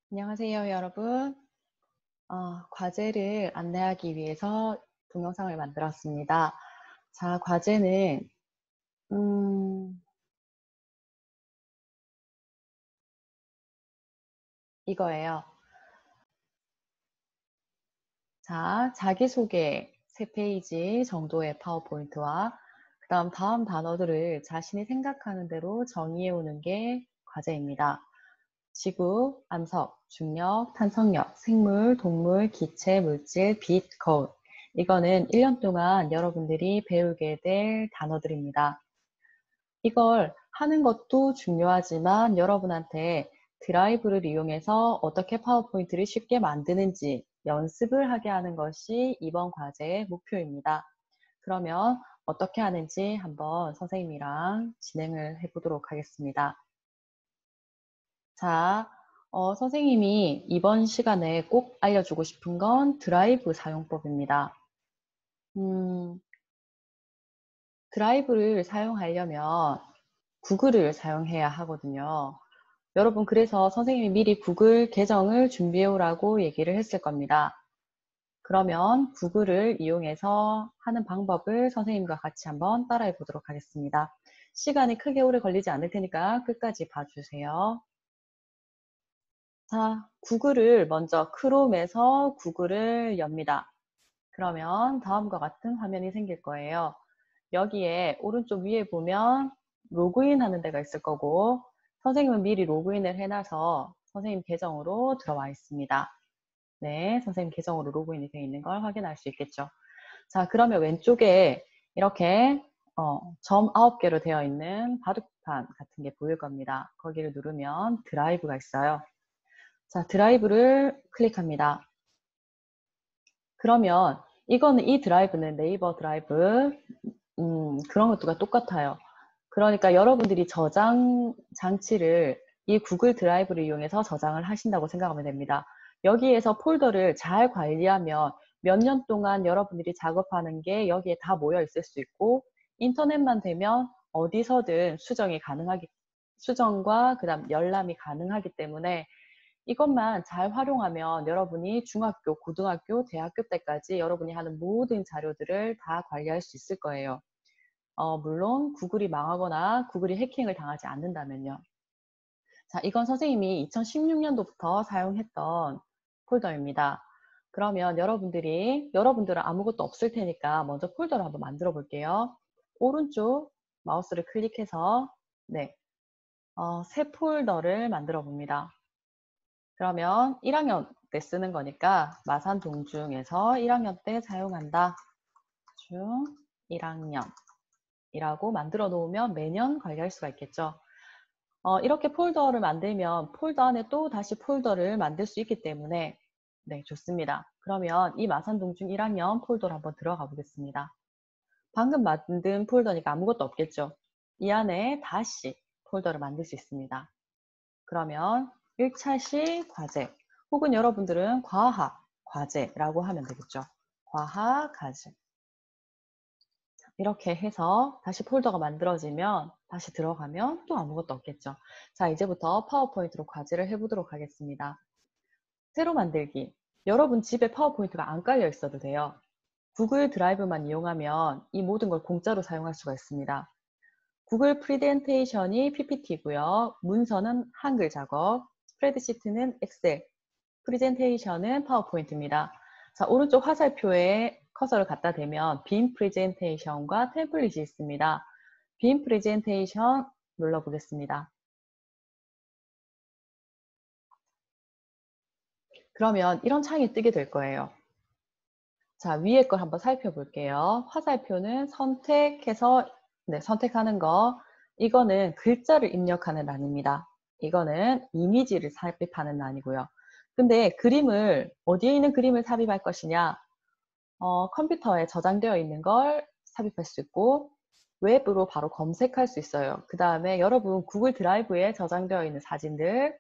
안녕하세요, 여러분. 과제를 안내하기 위해서 동영상을 만들었습니다. 자, 과제는 음, 이거예요. 자, 자기소개 3페이지 정도의 파워포인트와 그다음 다음 단어들을 자신이 생각하는 대로 정의해 오는 게 과제입니다. 지구, 암석, 중력, 탄성력, 생물, 동물, 기체, 물질, 빛, 거울. 이거는 1년 동안 여러분들이 배우게 될 단어들입니다. 이걸 하는 것도 중요하지만 여러분한테 드라이브를 이용해서 어떻게 파워포인트를 쉽게 만드는지 연습을 하게 하는 것이 이번 과제의 목표입니다. 그러면 어떻게 하는지 한번 선생님이랑 진행을 해보도록 하겠습니다. 자, 선생님이 이번 시간에 꼭 알려주고 싶은 건 드라이브 사용법입니다. 음, 드라이브를 사용하려면 구글을 사용해야 하거든요. 여러분, 그래서 선생님이 미리 구글 계정을 준비해 오라고 얘기를 했을 겁니다. 그러면 구글을 이용해서 하는 방법을 선생님과 같이 한번 따라해 보도록 하겠습니다. 시간이 크게 오래 걸리지 않을 테니까 끝까지 봐주세요. 자, 구글을 먼저 크롬에서 구글을 엽니다. 그러면 다음과 같은 화면이 생길 거예요. 여기에 오른쪽 위에 보면 로그인 하는 데가 있을 거고 선생님은 미리 로그인을 해놔서 선생님 계정으로 들어와 있습니다. 네, 선생님 계정으로 로그인이 되어 있는 걸 확인할 수 있겠죠. 자, 그러면 왼쪽에 이렇게 점 9개로 되어 있는 바둑판 같은 게 보일 겁니다. 거기를 누르면 드라이브가 있어요. 자, 드라이브를 클릭합니다. 그러면 이 드라이브는 네이버 드라이브 그런 것들과 똑같아요. 그러니까 여러분들이 저장 장치를 이 구글 드라이브를 이용해서 저장을 하신다고 생각하면 됩니다. 여기에서 폴더를 잘 관리하면 몇 년 동안 여러분들이 작업하는 게 여기에 다 모여 있을 수 있고 인터넷만 되면 어디서든 수정과 그다음 열람이 가능하기 때문에 이것만 잘 활용하면 여러분이 중학교, 고등학교, 대학교 때까지 여러분이 하는 모든 자료들을 다 관리할 수 있을 거예요. 물론 구글이 망하거나 구글이 해킹을 당하지 않는다면요. 자, 이건 선생님이 2016년도부터 사용했던 폴더입니다. 그러면 여러분들은 아무것도 없을 테니까 먼저 폴더를 한번 만들어 볼게요. 오른쪽 마우스를 클릭해서 네, 새 폴더를 만들어 봅니다. 그러면 1학년 때 쓰는 거니까 마산동중에서 1학년 때 사용한다. 중 1학년이라고 만들어 놓으면 매년 관리할 수가 있겠죠. 이렇게 폴더를 만들면 폴더 안에 또 다시 폴더를 만들 수 있기 때문에 네, 좋습니다. 그러면 이 마산동중 1학년 폴더로 한번 들어가 보겠습니다. 방금 만든 폴더니까 아무것도 없겠죠. 이 안에 다시 폴더를 만들 수 있습니다. 그러면 1차시 과제 혹은 여러분들은 과학 과제라고 하면 되겠죠. 과학 과제 이렇게 해서 다시 폴더가 만들어지면 다시 들어가면 또 아무것도 없겠죠. 자, 이제부터 파워포인트로 과제를 해보도록 하겠습니다. 새로 만들기. 여러분 집에 파워포인트가 안 깔려 있어도 돼요. 구글 드라이브만 이용하면 이 모든 걸 공짜로 사용할 수가 있습니다. 구글 프레젠테이션이 PPT고요. 문서는 한글 작업, 스프레드시트는 엑셀, 프레젠테이션은 파워포인트입니다. 자, 오른쪽 화살표에 커서를 갖다 대면 빔 프레젠테이션과 태블릿이 있습니다. 빔 프레젠테이션 눌러보겠습니다. 그러면 이런 창이 뜨게 될 거예요. 자, 위에 걸 한번 살펴볼게요. 화살표는 선택해서 선택하는 거. 이거는 글자를 입력하는 란입니다. 이거는 이미지를 삽입하는 란이고요. 근데 어디에 있는 그림을 삽입할 것이냐? 컴퓨터에 저장되어 있는 걸 삽입할 수 있고 웹으로 바로 검색할 수 있어요. 그 다음에 여러분 구글 드라이브에 저장되어 있는 사진들,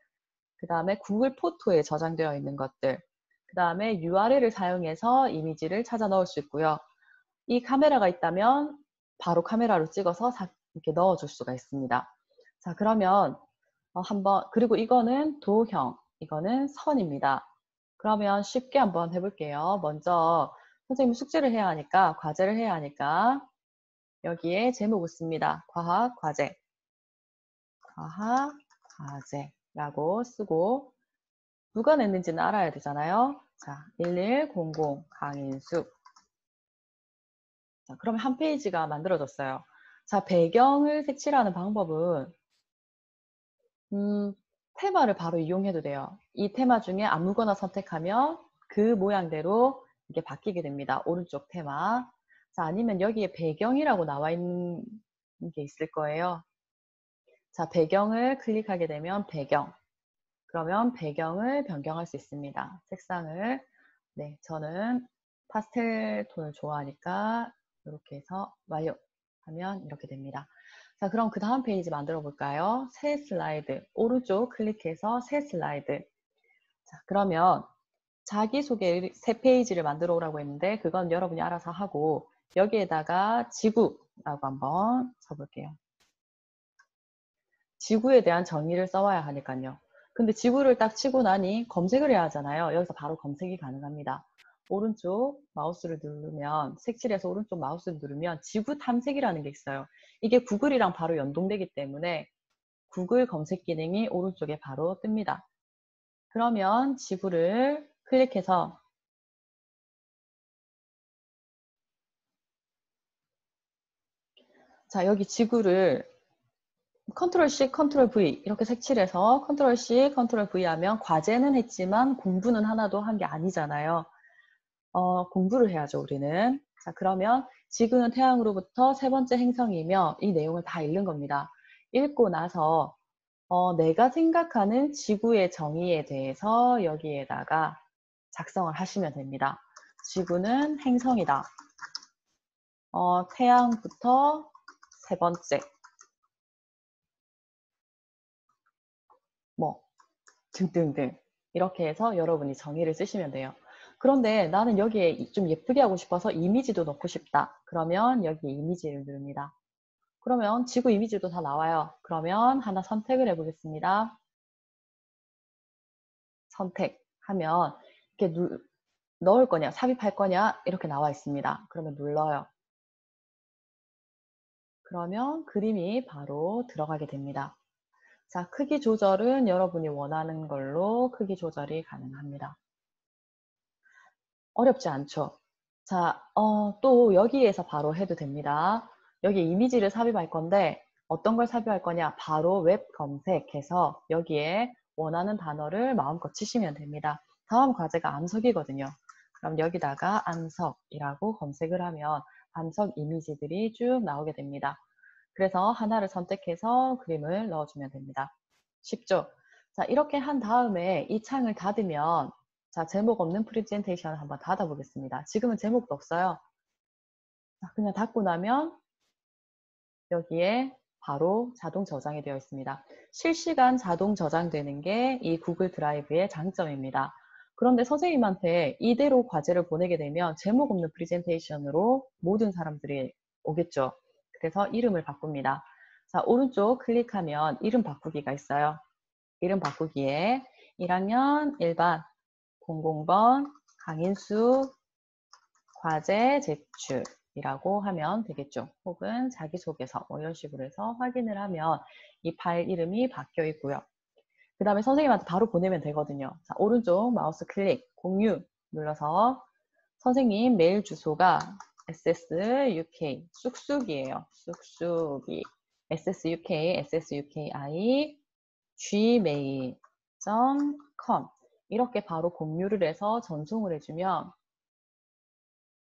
그 다음에 구글 포토에 저장되어 있는 것들, 그 다음에 URL을 사용해서 이미지를 찾아 넣을 수 있고요. 이 카메라가 있다면 바로 카메라로 찍어서 이렇게 넣어줄 수가 있습니다. 자, 그러면 그리고 이거는 도형, 이거는 선입니다. 그러면 쉽게 한번 해볼게요. 먼저 선생님 숙제를 해야 하니까, 과제를 해야 하니까 여기에 제목을 씁니다. 과학 과제. 과학 과제라고 쓰고 누가 냈는지는 알아야 되잖아요. 자, 1100 강인수. 자, 그러면 한 페이지가 만들어졌어요. 자, 배경을 색칠하는 방법은 테마를 바로 이용해도 돼요. 이 테마 중에 아무거나 선택하면 그 모양대로 이게 바뀌게 됩니다. 오른쪽 테마. 자, 아니면 여기에 배경이라고 나와 있는 게 있을 거예요. 자, 배경을 클릭하게 되면 배경. 그러면 배경을 변경할 수 있습니다. 색상을. 네, 저는 파스텔 톤을 좋아하니까 이렇게 해서 완료하면 이렇게 됩니다. 자, 그럼 그 다음 페이지 만들어 볼까요? 새 슬라이드. 오른쪽 클릭해서 새 슬라이드. 자, 그러면 자기소개 새 페이지를 만들어 오라고 했는데 그건 여러분이 알아서 하고 여기에다가 지구라고 한번 써볼게요. 지구에 대한 정의를 써와야 하니까요. 근데 지구를 딱 치고 나니 검색을 해야 하잖아요. 여기서 바로 검색이 가능합니다. 오른쪽 마우스를 누르면 색칠해서 오른쪽 마우스를 누르면 지구 탐색이라는 게 있어요. 이게 구글이랑 바로 연동되기 때문에 구글 검색 기능이 오른쪽에 바로 뜹니다. 그러면 지구를 클릭해서 자, 여기 지구를 컨트롤 C, 컨트롤 V 이렇게 색칠해서 컨트롤 C, 컨트롤 V 하면 과제는 했지만 공부는 하나도 한 게 아니잖아요. 공부를 해야죠, 우리는. 자, 그러면 지구는 태양으로부터 세 번째 행성이며 이 내용을 다 읽는 겁니다. 읽고 나서 내가 생각하는 지구의 정의에 대해서 여기에다가 작성을 하시면 됩니다. 지구는 행성이다. 태양부터 세 번째. 뭐 등등등 이렇게 해서 여러분이 정의를 쓰시면 돼요. 그런데 나는 여기에 좀 예쁘게 하고 싶어서 이미지도 넣고 싶다. 그러면 여기 이미지를 누릅니다. 그러면 지구 이미지도 다 나와요. 그러면 하나 선택을 해보겠습니다. 선택하면 이렇게 넣을 거냐, 삽입할 거냐 이렇게 나와 있습니다. 그러면 눌러요. 그러면 그림이 바로 들어가게 됩니다. 자, 크기 조절은 여러분이 원하는 걸로 크기 조절이 가능합니다. 어렵지 않죠? 자, 또 여기에서 바로 해도 됩니다. 여기 이미지를 삽입할 건데 어떤 걸 삽입할 거냐? 바로 웹 검색해서 여기에 원하는 단어를 마음껏 치시면 됩니다. 다음 과제가 암석이거든요. 그럼 여기다가 암석이라고 검색을 하면 암석 이미지들이 쭉 나오게 됩니다. 그래서 하나를 선택해서 그림을 넣어주면 됩니다. 쉽죠? 자, 이렇게 한 다음에 이 창을 닫으면 자, 제목 없는 프레젠테이션을 한번 닫아보겠습니다. 지금은 제목도 없어요. 자, 그냥 닫고 나면 여기에 바로 자동 저장이 되어 있습니다. 실시간 자동 저장되는 게 이 구글 드라이브의 장점입니다. 그런데 선생님한테 이대로 과제를 보내게 되면 제목 없는 프레젠테이션으로 모든 사람들이 오겠죠. 그래서 이름을 바꿉니다. 자, 오른쪽 클릭하면 이름 바꾸기가 있어요. 이름 바꾸기에 1학년 1반 00번 강인수 과제 제출이라고 하면 되겠죠. 혹은 자기소개서 뭐 이런 식으로 해서 확인을 하면 이 파일 이름이 바뀌어 있고요. 그 다음에 선생님한테 바로 보내면 되거든요. 자, 오른쪽 마우스 클릭 공유 눌러서 선생님 메일 주소가 ssuk 쑥쑥이에요. 쑥쑥이 ssuk ssuki gmail.com 이렇게 바로 공유를 해서 전송을 해주면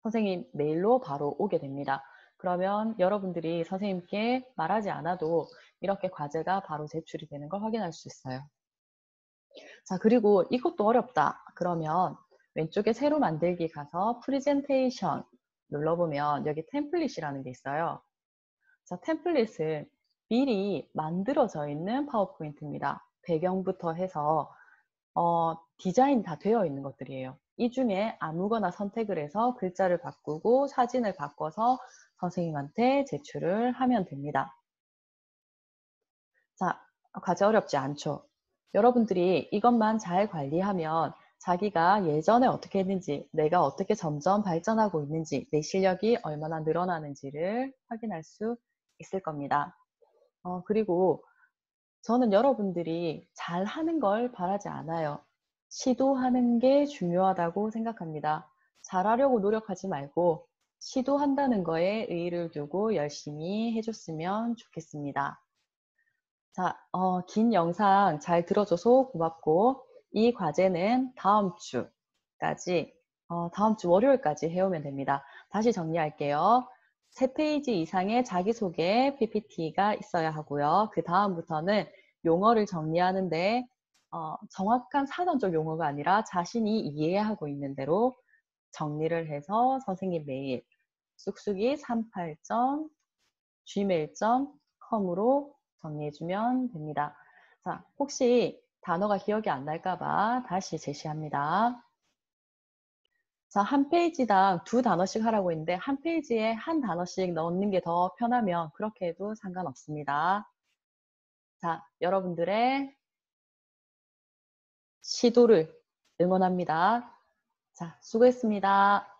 선생님 메일로 바로 오게 됩니다. 그러면 여러분들이 선생님께 말하지 않아도 이렇게 과제가 바로 제출이 되는 걸 확인할 수 있어요. 자, 그리고 이것도 어렵다. 그러면 왼쪽에 새로 만들기 가서 프레젠테이션 눌러보면 여기 템플릿이라는 게 있어요. 자, 템플릿은 미리 만들어져 있는 파워포인트입니다. 배경부터 해서 디자인이 다 되어 있는 것들이에요. 이 중에 아무거나 선택을 해서 글자를 바꾸고 사진을 바꿔서 선생님한테 제출을 하면 됩니다. 자, 과제 어렵지 않죠? 여러분들이 이것만 잘 관리하면 자기가 예전에 어떻게 했는지, 내가 어떻게 점점 발전하고 있는지, 내 실력이 얼마나 늘어나는지를 확인할 수 있을 겁니다. 그리고 저는 여러분들이 잘하는 걸 바라지 않아요. 시도하는 게 중요하다고 생각합니다. 잘하려고 노력하지 말고 시도한다는 거에 의의를 두고 열심히 해줬으면 좋겠습니다. 자, 긴 영상 잘 들어줘서 고맙고 이 과제는 다음 주 월요일까지 해오면 됩니다. 다시 정리할게요. 3페이지 이상의 자기소개 PPT가 있어야 하고요. 그 다음부터는 용어를 정리하는데 정확한 사전적 용어가 아니라 자신이 이해하고 있는 대로 정리를 해서 선생님 메일 쑥쑥이38gmail.com으로 정리해주면 됩니다. 자, 혹시 단어가 기억이 안 날까봐 다시 제시합니다. 자, 한 페이지당 2단어씩 하라고 했는데 한 페이지에 한 단어씩 넣는 게 더 편하면 그렇게 해도 상관없습니다. 자, 여러분들의 시도를 응원합니다. 자, 수고했습니다.